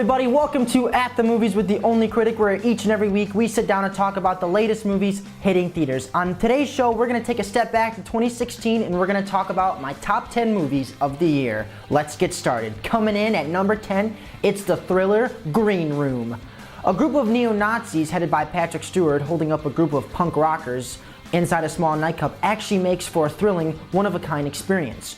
everybody, welcome to At the Movies with the Only Critic, where each and every week we sit down and talk about the latest movies hitting theaters. On today's show, we're going to take a step back to 2016 and we're going to talk about my top 10 movies of the year. Let's get started. Coming in at number 10, it's the thriller Green Room. A group of neo-Nazis headed by Patrick Stewart holding up a group of punk rockers inside a small nightclub actually makes for a thrilling, one-of-a-kind experience.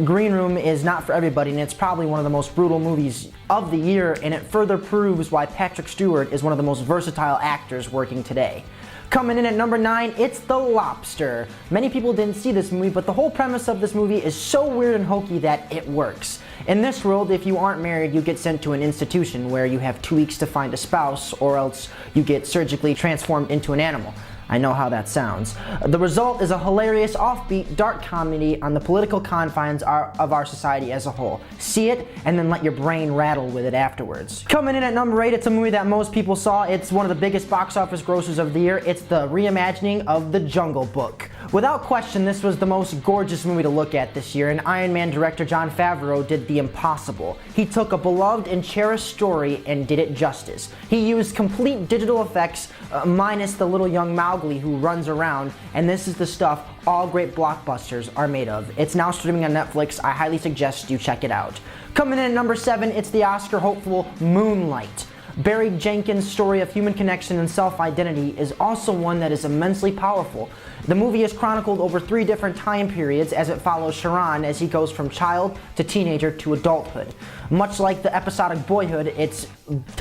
Green Room is not for everybody, and it's probably one of the most brutal movies of the year, and it further proves why Patrick Stewart is one of the most versatile actors working today. Coming in at number 9, it's The Lobster. Many people didn't see this movie, but the whole premise of this movie is so weird and hokey that it works. In this world, if you aren't married, you get sent to an institution where you have 2 weeks to find a spouse, or else you get surgically transformed into an animal. I know how that sounds. The result is a hilarious, offbeat, dark comedy on the political confines of our society as a whole. See it, and then let your brain rattle with it afterwards. Coming in at number 8, it's a movie that most people saw. It's one of the biggest box office grossers of the year. It's the reimagining of The Jungle Book. Without question, this was the most gorgeous movie to look at this year, and Iron Man director Jon Favreau did the impossible. He took a beloved and cherished story and did it justice. He used complete digital effects, minus the little young Mowgli who runs around, and this is the stuff all great blockbusters are made of. It's now streaming on Netflix. I highly suggest you check it out. Coming in at number 7, it's the Oscar hopeful Moonlight. Barry Jenkins' story of human connection and self-identity is also one that is immensely powerful. The movie is chronicled over 3 different time periods as it follows Sharon as he goes from child to teenager to adulthood. Much like the episodic Boyhood, it's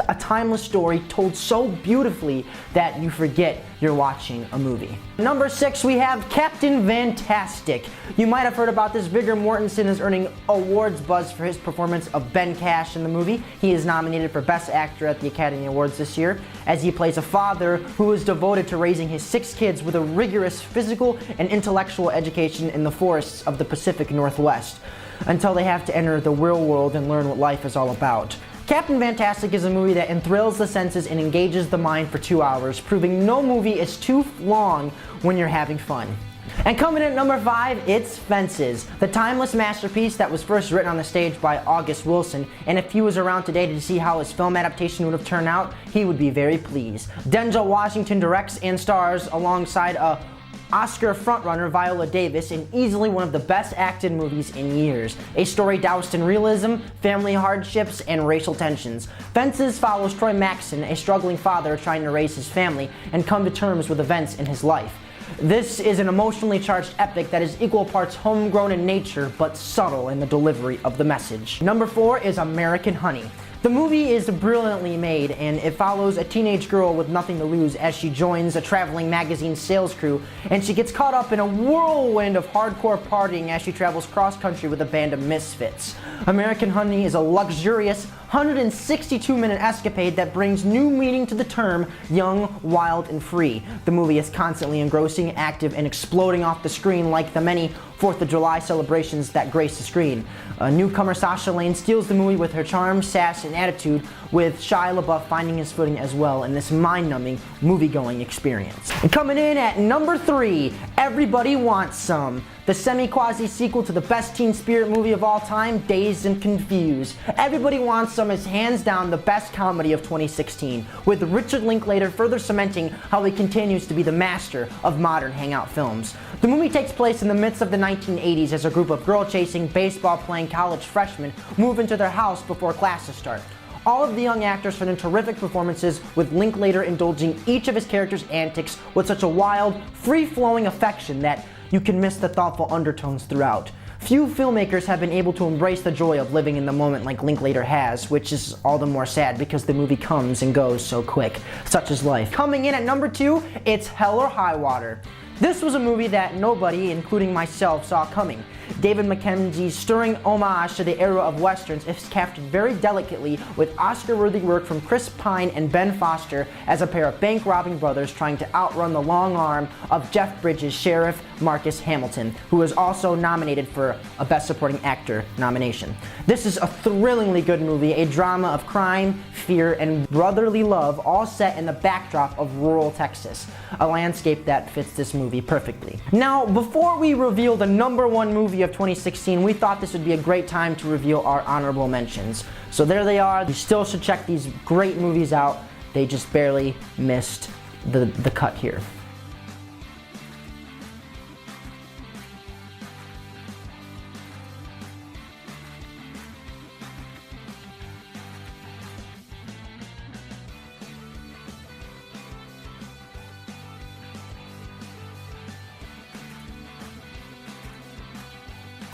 a timeless story told so beautifully that you forget you're watching a movie. Number 6, we have Captain Fantastic. You might have heard about this. Viggo Mortensen is earning awards buzz for his performance of Ben Cash in the movie. He is nominated for Best Actor at the Academy Awards this year, as he plays a father who is devoted to raising his 6 kids with a rigorous physical and intellectual education in the forests of the Pacific Northwest, until they have to enter the real world and learn what life is all about. Captain Fantastic is a movie that enthralls the senses and engages the mind for 2 hours, proving no movie is too long when you're having fun. And coming in at number 5, it's Fences, the timeless masterpiece that was first written on the stage by August Wilson, and if he was around today to see how his film adaptation would have turned out, he would be very pleased. Denzel Washington directs and stars alongside a Oscar frontrunner Viola Davis in easily one of the best acted movies in years. A story doused in realism, family hardships, and racial tensions. Fences follows Troy Maxson, a struggling father trying to raise his family and come to terms with events in his life. This is an emotionally charged epic that is equal parts homegrown in nature but subtle in the delivery of the message. Number 4 is American Honey. The movie is brilliantly made, and it follows a teenage girl with nothing to lose as she joins a traveling magazine sales crew, and she gets caught up in a whirlwind of hardcore partying as she travels cross-country with a band of misfits. American Honey is a luxurious 162-minute escapade that brings new meaning to the term young, wild, and free. The movie is constantly engrossing, active, and exploding off the screen like the many 4th of July celebrations that grace the screen. Newcomer Sasha Lane steals the movie with her charm, sass, and attitude, with Shia LaBeouf finding his footing as well in this mind-numbing, movie-going experience. And coming in at number 3, Everybody Wants Some. The semi-quasi sequel to the best teen spirit movie of all time, Dazed and Confused. Everybody Wants Some is hands down the best comedy of 2016, with Richard Linklater further cementing how he continues to be the master of modern hangout films. The movie takes place in the midst of the 1980s as a group of girl-chasing, baseball-playing college freshmen move into their house before classes start. All of the young actors put in terrific performances, with Linklater indulging each of his characters' antics with such a wild, free-flowing affection that you can miss the thoughtful undertones throughout. Few filmmakers have been able to embrace the joy of living in the moment like Linklater has, which is all the more sad because the movie comes and goes so quick. Such is life. Coming in at number 2, it's Hell or High Water. This was a movie that nobody, including myself, saw coming. David Mackenzie's stirring homage to the era of westerns is captured very delicately, with Oscar-worthy work from Chris Pine and Ben Foster as a pair of bank-robbing brothers trying to outrun the long arm of Jeff Bridges' Sheriff Marcus Hamilton, who is also nominated for a Best Supporting Actor nomination. This is a thrillingly good movie, a drama of crime, fear, and brotherly love, all set in the backdrop of rural Texas, a landscape that fits this movie movie perfectly. Now, before we reveal the #1 movie of 2016, we thought this would be a great time to reveal our honorable mentions. So there they are. You still should check these great movies out. They just barely missed the cut here.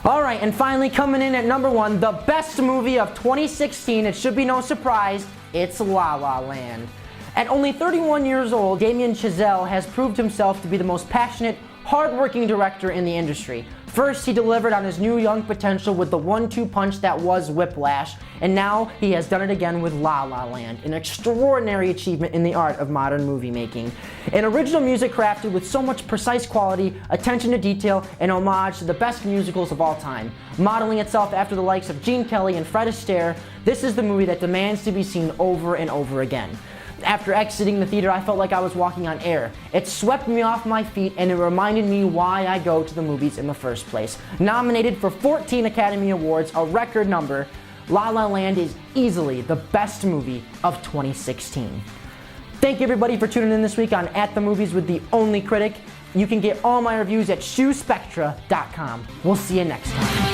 Alright, and finally coming in at #1, the best movie of 2016, it should be no surprise, it's La La Land. At only 31 years old, Damien Chazelle has proved himself to be the most passionate, hard-working director in the industry. First, he delivered on his new young potential with the 1-2 punch that was Whiplash, and now he has done it again with La La Land, an extraordinary achievement in the art of modern movie making. An original music crafted with so much precise quality, attention to detail, and homage to the best musicals of all time. Modeling itself after the likes of Gene Kelly and Fred Astaire, this is the movie that demands to be seen over and over again. After exiting the theater, I felt like I was walking on air. It swept me off my feet and it reminded me why I go to the movies in the first place. Nominated for 14 Academy Awards, a record number, La La Land is easily the best movie of 2016. Thank you everybody for tuning in this week on At the Movies with the Only Critic. You can get all my reviews at shoespectra.com. We'll see you next time.